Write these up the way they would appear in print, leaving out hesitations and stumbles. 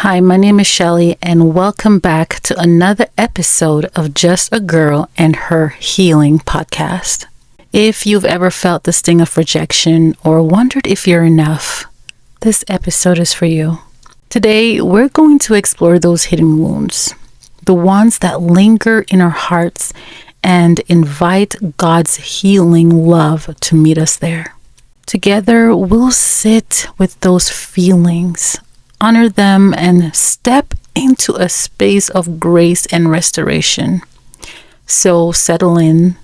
Hi, my name is Shelly, and welcome back to another episode of Just a Girl and Her Healing podcast. If you've ever felt the sting of rejection or wondered if you're enough, this episode is for you. Today, we're going to explore those hidden wounds, the ones that linger in our hearts and invite God's healing love to meet us there. Together, we'll sit with those feelings, honor them, and step into a space of grace and restoration. So settle in,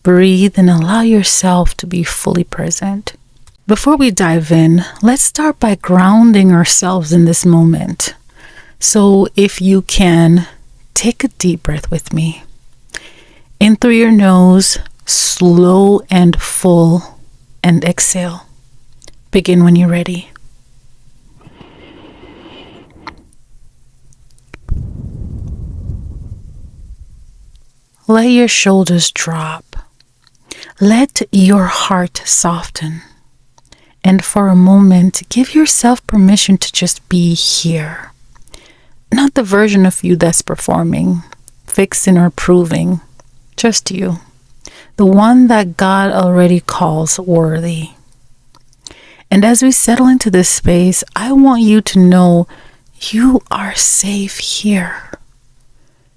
breathe, and allow yourself to be fully present. Before we dive in, let's start by grounding ourselves in this moment. So if you can, take a deep breath with me. In through your nose, slow and full, and exhale. Begin when you're ready. Let your shoulders drop. Let your heart soften. And for a moment, give yourself permission to just be here. Not the version of you that's performing, fixing, or proving. Just you. The one that God already calls worthy. And as we settle into this space, I want you to know you are safe here.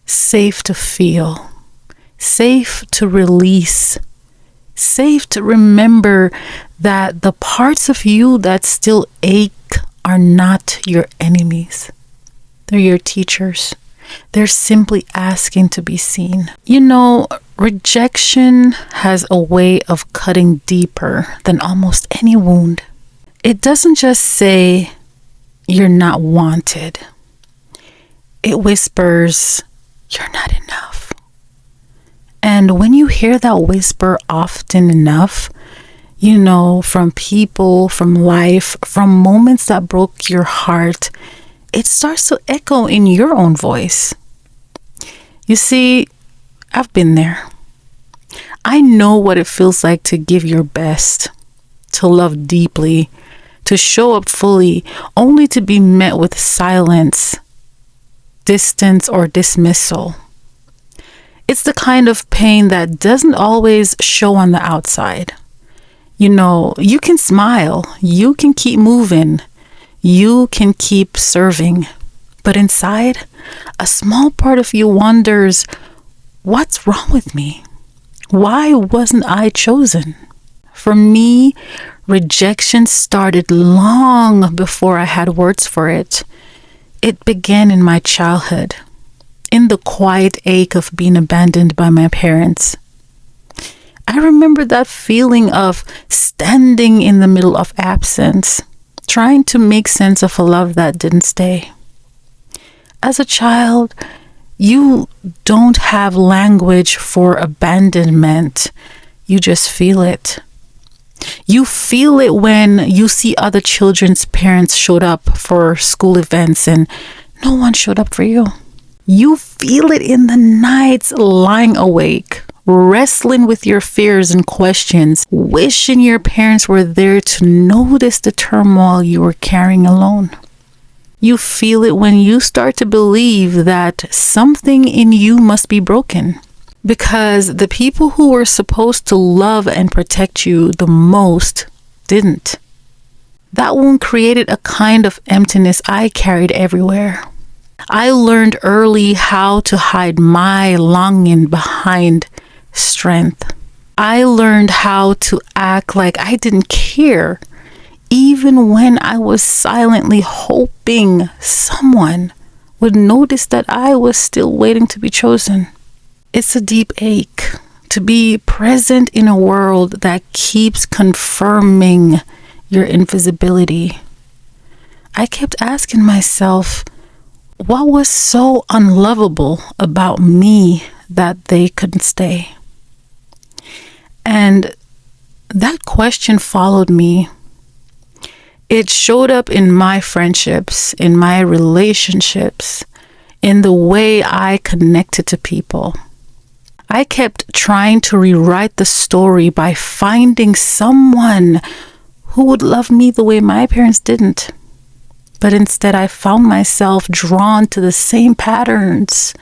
Safe to feel. Safe to release, safe to remember that the parts of you that still ache are not your enemies. They're your teachers. They're simply asking to be seen. You know, rejection has a way of cutting deeper than almost any wound. It doesn't just say you're not wanted. It whispers, you're not enough. And when you hear that whisper often enough, you know, from people, from life, from moments that broke your heart, it starts to echo in your own voice. You see, I've been there. I know what it feels like to give your best, to love deeply, to show up fully, only to be met with silence, distance, or dismissal. It's the kind of pain that doesn't always show on the outside. You know, you can smile, you can keep moving, you can keep serving. But inside, a small part of you wonders, what's wrong with me? Why wasn't I chosen? For me, rejection started long before I had words for it. It began in my childhood. In the quiet ache of being abandoned by my parents. I remember that feeling of standing in the middle of absence, trying to make sense of a love that didn't stay. As a child, you don't have language for abandonment. You just feel it. You feel it when you see other children's parents showed up for school events and no one showed up for you. You feel it in the nights lying awake, wrestling with your fears and questions, wishing your parents were there to notice the turmoil you were carrying alone. You feel it when you start to believe that something in you must be broken because the people who were supposed to love and protect you the most didn't. That wound created a kind of emptiness I carried everywhere. I learned early how to hide my longing behind strength. I learned how to act like I didn't care, even when I was silently hoping someone would notice that I was still waiting to be chosen. It's a deep ache to be present in a world that keeps confirming your invisibility. I kept asking myself, what was so unlovable about me that they couldn't stay? And that question followed me. It showed up in my friendships, in my relationships, in the way I connected to people. I kept trying to rewrite the story by finding someone who would love me the way my parents didn't. But instead, I found myself drawn to the same patterns.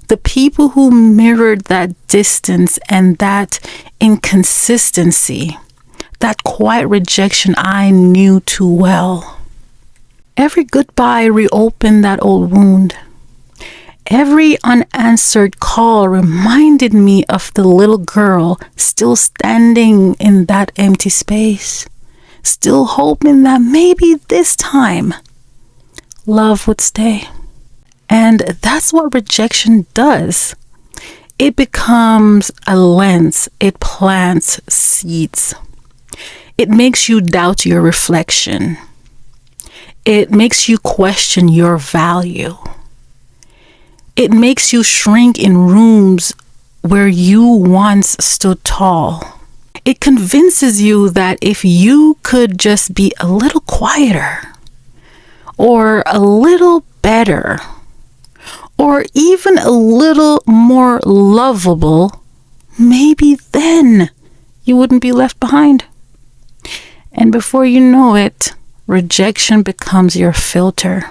The people who mirrored that distance and that inconsistency, that quiet rejection I knew too well. Every goodbye reopened that old wound. Every unanswered call reminded me of the little girl still standing in that empty space, still hoping that maybe this time love would stay. And that's what rejection does. It becomes a lens. It plants seeds. It makes you doubt your reflection. It makes you question your value. It makes you shrink in rooms where you once stood tall. It convinces you that if you could just be a little quieter, or a little better, or even a little more lovable, maybe then you wouldn't be left behind. And before you know it, rejection becomes your filter.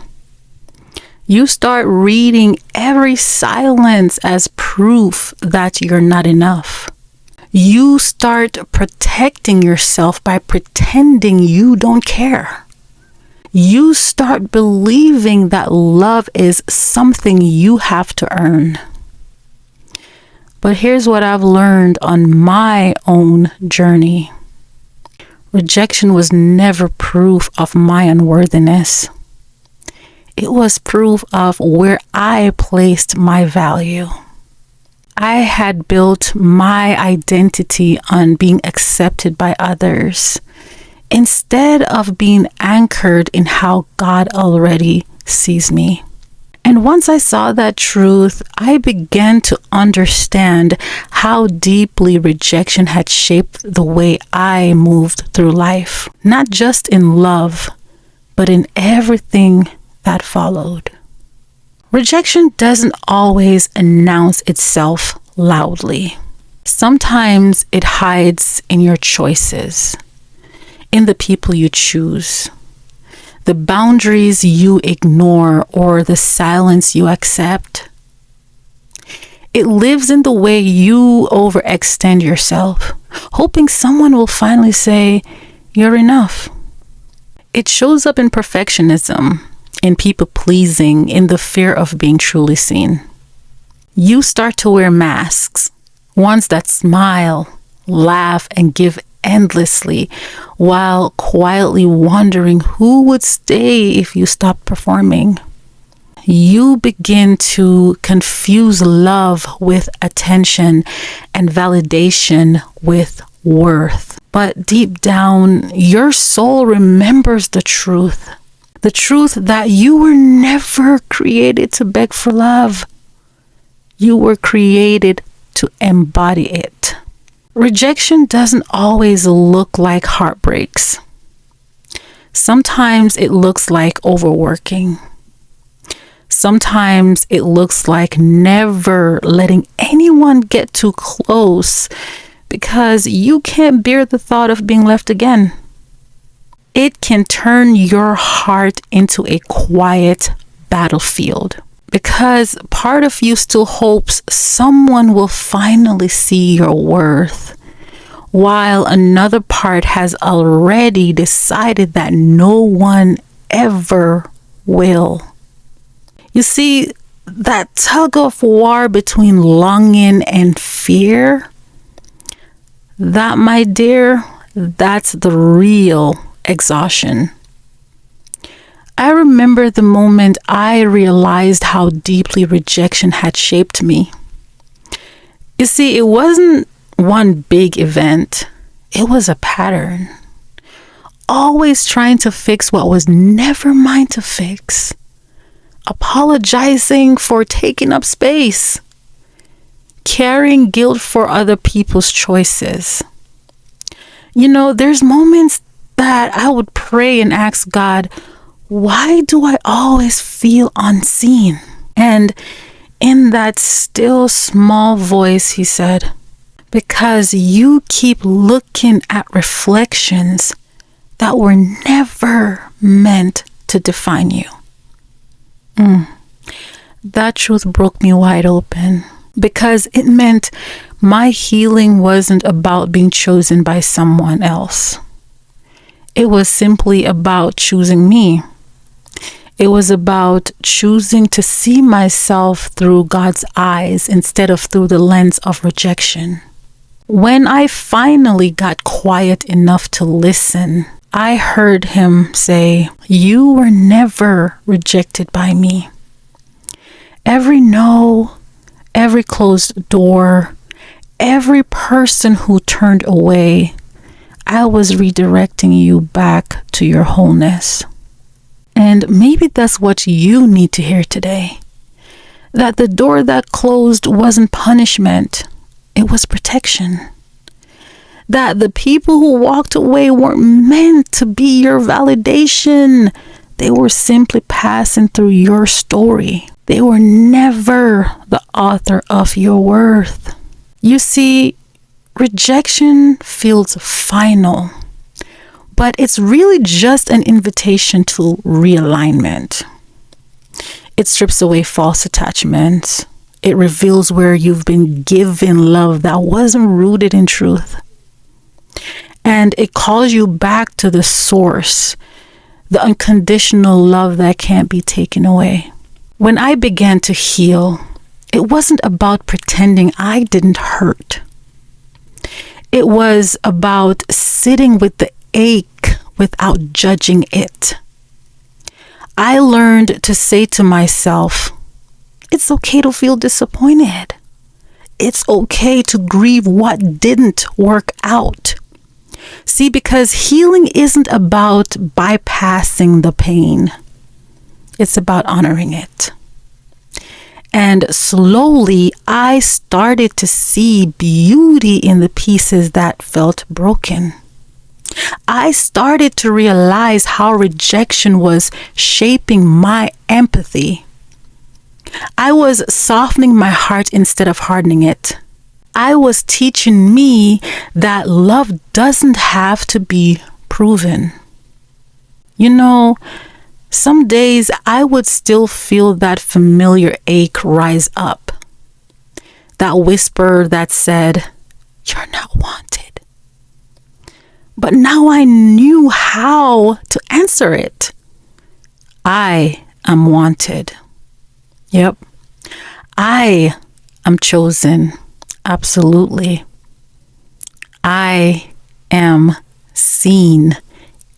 You start reading every silence as proof that you're not enough. You start protecting yourself by pretending you don't care. You start believing that love is something you have to earn. But here's what I've learned on my own journey. Rejection was never proof of my unworthiness. It was proof of where I placed my value. I had built my identity on being accepted by others, instead of being anchored in how God already sees me. And once I saw that truth, I began to understand how deeply rejection had shaped the way I moved through life, not just in love, but in everything that followed. Rejection doesn't always announce itself loudly. Sometimes it hides in your choices, in the people you choose, the boundaries you ignore, or the silence you accept. It lives in the way you overextend yourself, hoping someone will finally say, "You're enough." It shows up in perfectionism, in people pleasing, in the fear of being truly seen. You start to wear masks, ones that smile, laugh, and give endlessly, while quietly wondering who would stay if you stopped performing. You begin to confuse love with attention and validation with worth. But deep down, your soul remembers the truth that you were never created to beg for love. You were created to embody it. Rejection doesn't always look like heartbreaks. Sometimes it looks like overworking. Sometimes it looks like never letting anyone get too close because you can't bear the thought of being left again. It can turn your heart into a quiet battlefield because part of you still hopes someone will finally see your worth, while another part has already decided that no one ever will. You see, that tug of war between longing and fear, that, my dear, that's the real exhaustion. I remember the moment I realized how deeply rejection had shaped me. You see, it wasn't one big event. It was a pattern. Always trying to fix what was never mine to fix. Apologizing for taking up space. Carrying guilt for other people's choices. You know, there's moments that I would pray and ask God, why do I always feel unseen? And in that still small voice, he said, because you keep looking at reflections that were never meant to define you. That truth broke me wide open, because it meant my healing wasn't about being chosen by someone else. It was simply about choosing me. It was about choosing to see myself through God's eyes instead of through the lens of rejection. When I finally got quiet enough to listen, I heard him say, "You were never rejected by me. Every no, every closed door, every person who turned away, I was redirecting you back to your wholeness." And maybe that's what you need to hear today. That the door that closed wasn't punishment, it was protection. That the people who walked away weren't meant to be your validation. They were simply passing through your story. They were never the author of your worth. You see, rejection feels final, but it's really just an invitation to realignment. It strips away false attachments. It reveals where you've been given love that wasn't rooted in truth. And it calls you back to the source, the unconditional love that can't be taken away. When I began to heal, it wasn't about pretending I didn't hurt. It was about sitting with the ache without judging it. I learned to say to myself, it's okay to feel disappointed. It's okay to grieve what didn't work out. See, because healing isn't about bypassing the pain. It's about honoring it. And slowly, I started to see beauty in the pieces that felt broken. I started to realize how rejection was shaping my empathy. I was softening my heart instead of hardening it. I was teaching me that love doesn't have to be proven. You know, some days I would still feel that familiar ache rise up. That whisper that said, "You're not wanted." But now I knew how to answer it. I am wanted. Yep. I am chosen. Absolutely. I am seen,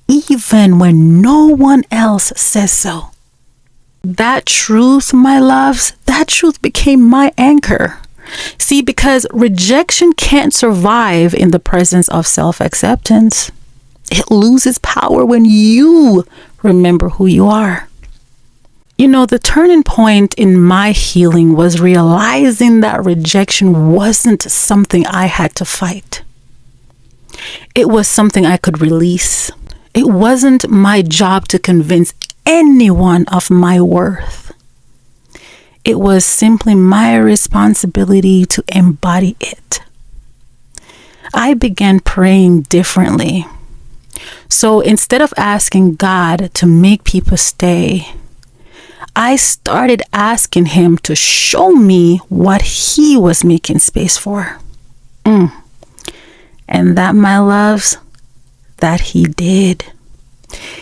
even when no one else says so. That truth, my loves, that truth became my anchor. See, because rejection can't survive in the presence of self-acceptance. It loses power when you remember who you are. You know, the turning point in my healing was realizing that rejection wasn't something I had to fight. It was something I could release. It wasn't my job to convince anyone of my worth. It was simply my responsibility to embody it. I began praying differently. So instead of asking God to make people stay, I started asking him to show me what he was making space for. And that, my loves, that he did.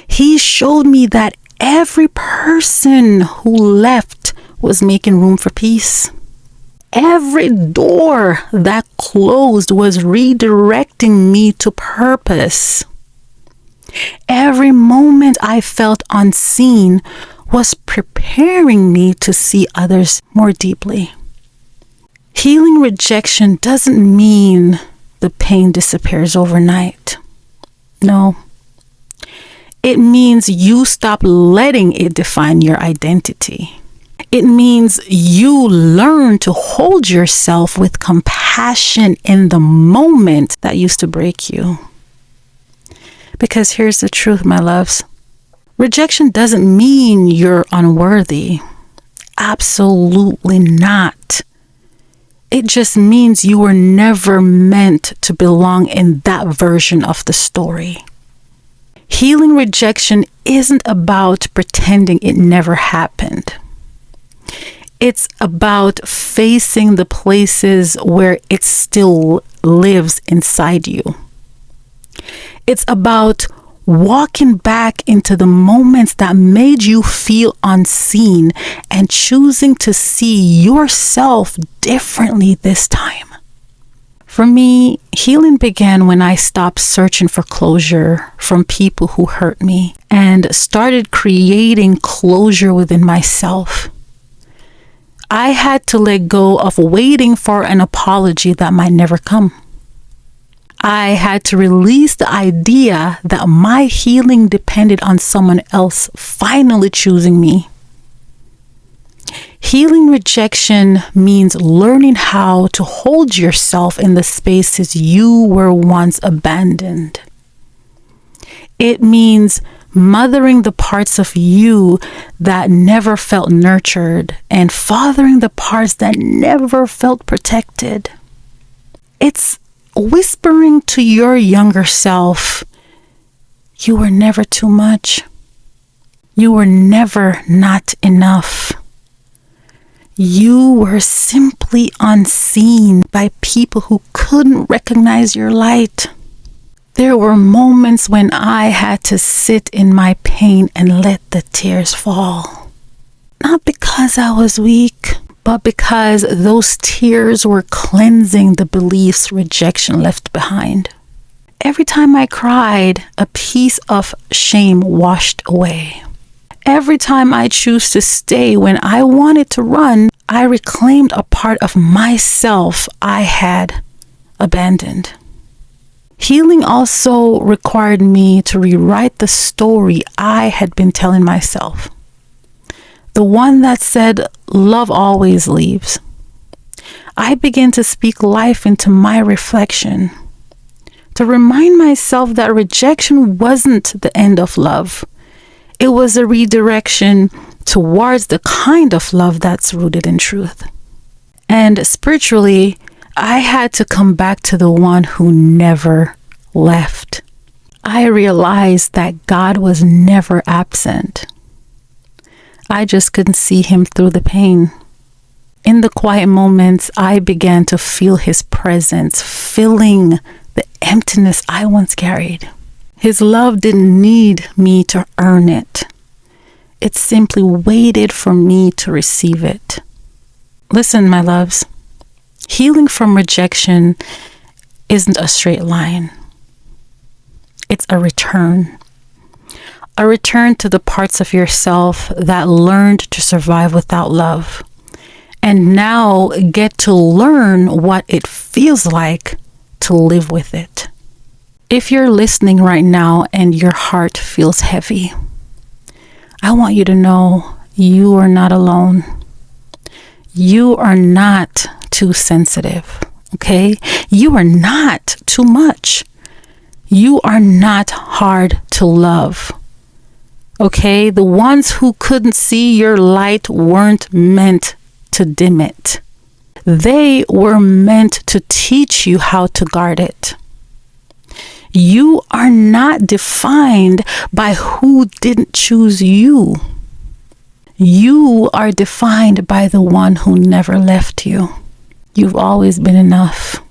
He showed me that every person who left was making room for peace. Every door that closed was redirecting me to purpose. Every moment I felt unseen was preparing me to see others more deeply. Healing rejection doesn't mean the pain disappears overnight. No. It means you stop letting it define your identity. It means you learn to hold yourself with compassion in the moment that used to break you. Because here's the truth, my loves. Rejection doesn't mean you're unworthy. Absolutely not. It just means you were never meant to belong in that version of the story. Healing rejection isn't about pretending it never happened. It's about facing the places where it still lives inside you. It's about walking back into the moments that made you feel unseen and choosing to see yourself differently this time. For me, healing began when I stopped searching for closure from people who hurt me and started creating closure within myself. I had to let go of waiting for an apology that might never come. I had to release the idea that my healing depended on someone else finally choosing me. Healing rejection means learning how to hold yourself in the spaces you were once abandoned. It means mothering the parts of you that never felt nurtured and fathering the parts that never felt protected. It's whispering to your younger self, you were never too much. You were never not enough. You were simply unseen by people who couldn't recognize your light. There were moments when I had to sit in my pain and let the tears fall. Not because I was weak, but because those tears were cleansing the beliefs rejection left behind. Every time I cried, a piece of shame washed away. Every time I chose to stay when I wanted to run, I reclaimed a part of myself I had abandoned. Healing also required me to rewrite the story I had been telling myself. The one that said, love always leaves. I began to speak life into my reflection, to remind myself that rejection wasn't the end of love. It was a redirection towards the kind of love that's rooted in truth. And spiritually, I had to come back to the one who never left. I realized that God was never absent. I just couldn't see him through the pain. In the quiet moments, I began to feel his presence, filling the emptiness I once carried. His love didn't need me to earn it. It simply waited for me to receive it. Listen, my loves, healing from rejection isn't a straight line. It's a return. A return to the parts of yourself that learned to survive without love, and now get to learn what it feels like to live with it. If you're listening right now and your heart feels heavy, I want you to know you are not alone. You are not too sensitive, okay? You are not too much. You are not hard to love, okay? The ones who couldn't see your light weren't meant to dim it. They were meant to teach you how to guard it. You are not defined by who didn't choose you. You are defined by the one who never left you. You've always been enough.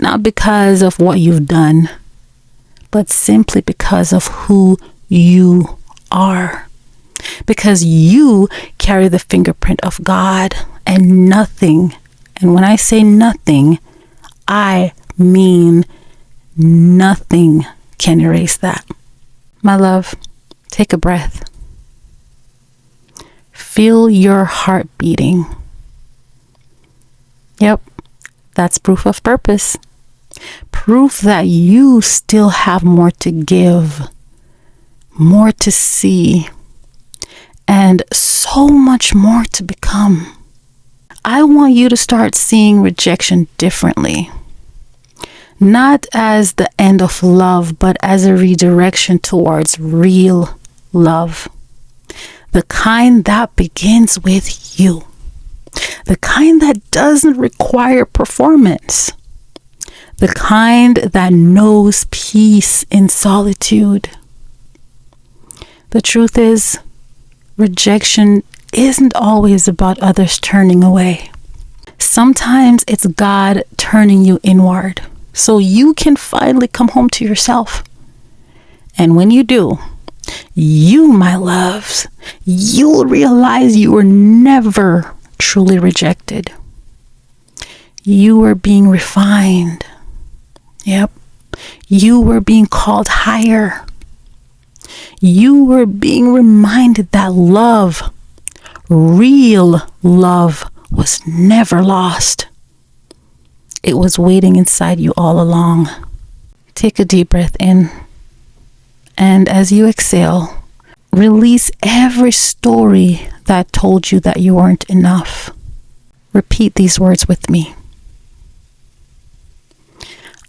Not because of what you've done, but simply because of who you are. Because you carry the fingerprint of God, and nothing, and when I say nothing, I mean nothing can erase that. My love, take a breath. Feel your heart beating. Yep, that's proof of purpose. Proof that you still have more to give, more to see, and so much more to become. I want you to start seeing rejection differently. Not as the end of love, but as a redirection towards real love. The kind that begins with you. The kind that doesn't require performance. The kind that knows peace in solitude. The truth is, rejection isn't always about others turning away. Sometimes it's God turning you inward so you can finally come home to yourself. And when you do, you, my loves, you'll realize you were never truly rejected. You were being refined. Yep. You were being called higher. You were being reminded that love, real love, was never lost. It was waiting inside you all along. Take a deep breath in. And as you exhale, release every story that told you that you weren't enough. Repeat these words with me.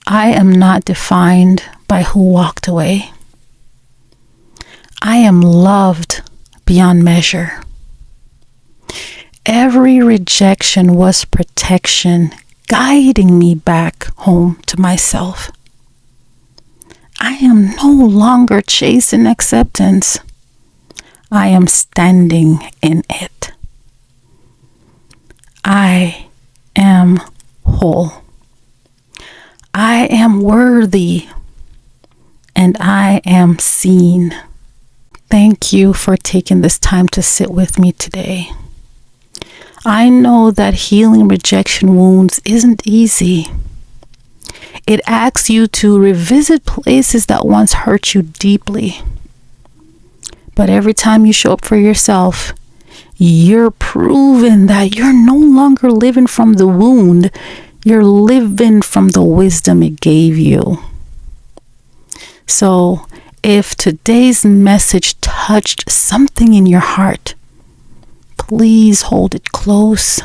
I am not defined by who walked away. I am loved beyond measure. Every rejection was protection, guiding me back home to myself. I am no longer chasing acceptance. I am standing in it. I am whole. I am worthy, and I am seen. Thank you for taking this time to sit with me today. I know that healing rejection wounds isn't easy. It asks you to revisit places that once hurt you deeply. But every time you show up for yourself, you're proving that you're no longer living from the wound. You're living from the wisdom it gave you. So, if today's message touched something in your heart, please hold it close.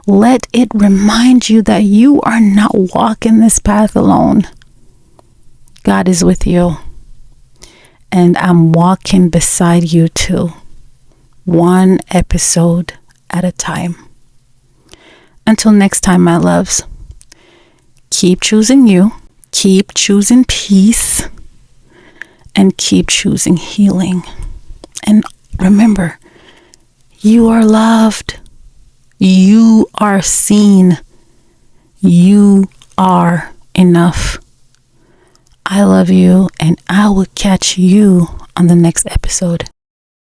Let it remind you that you are not walking this path alone. God is with you. And I'm walking beside you too. One episode at a time. Until next time, my loves. Keep choosing you. Keep choosing peace. And keep choosing healing. And remember, you are loved. You are seen. You are enough. I love you, and I will catch you on the next episode.